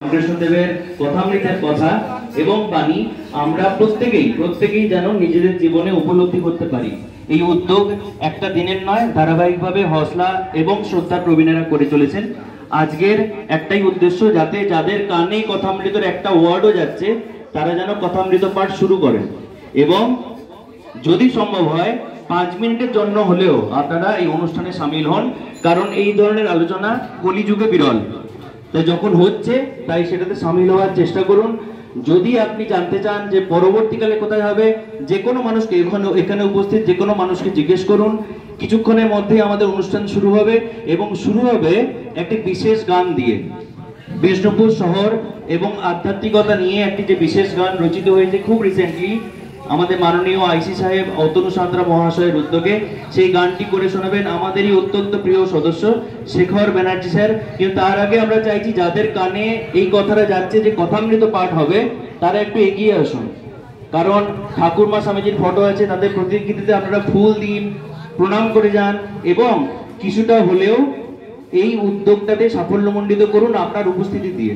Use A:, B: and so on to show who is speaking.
A: কৃষ্ণদেবের কথামৃতের কথা এবং বাণী আমরা প্রত্যেকেই যেন নিজেদের জীবনে উপলব্ধি করতে পারি। এই উদ্যোগ একটা দিনের নয়, ধারাবাহিকভাবে হসলা এবং শ্রদ্ধা প্রবীণেরা করে চলেছেন। আজকের একটাই উদ্দেশ্য, যাতে যাদের কানে কথামৃতের একটা ওয়ার্ডও যাচ্ছে তারা যেন কথামৃত পাঠ শুরু করেন এবং যদি সম্ভব হয় 5 মিনিটের জন্য হলেও আপনারা এই অনুষ্ঠানে সামিল হন, কারণ এই ধরনের আলোচনা কলিযুগে বিরল। তো যখন হচ্ছে তাই সেটাতে সামিল হওয়ার চেষ্টা করুন। যদি আপনি জানতে চান যে পরবর্তীকালে কোথায় হবে, যে কোনো মানুষকে এখানে উপস্থিত যে কোনো মানুষকে জিজ্ঞেস করুন। কিছুক্ষণের মধ্যেই আমাদের অনুষ্ঠান শুরু হবে এবং শুরু হবে একটি বিশেষ গান দিয়ে। বিষ্ণুপুর শহর এবং আধ্যাত্মিকতা নিয়ে একটি যে বিশেষ গান রচিত হয়েছে খুব রিসেন্টলি আমাদের মাননীয় আইসি সাহেব অতনু সাঁতরা মহাশয়ের উদ্যোগে, সেই গানটি করে শোনাবেন আমাদেরই অত্যন্ত প্রিয় সদস্য শেখর ব্যানার্জি স্যার। কিন্তু তার আগে আমরা চাইছি যাদের কানে এই কথাটা যাচ্ছে যে কথামৃত পাঠ হবে তারা একটু এগিয়ে আসুন, কারণ ঠাকুরমা স্বামীজির ফটো আছে, তাদের প্রতিকৃতিতে আপনারা ফুল দিন, প্রণাম করে যান এবং কিছুটা হলেও এই উদ্যোগটাতে সাফল্যমণ্ডিত করুন আপনার উপস্থিতি দিয়ে।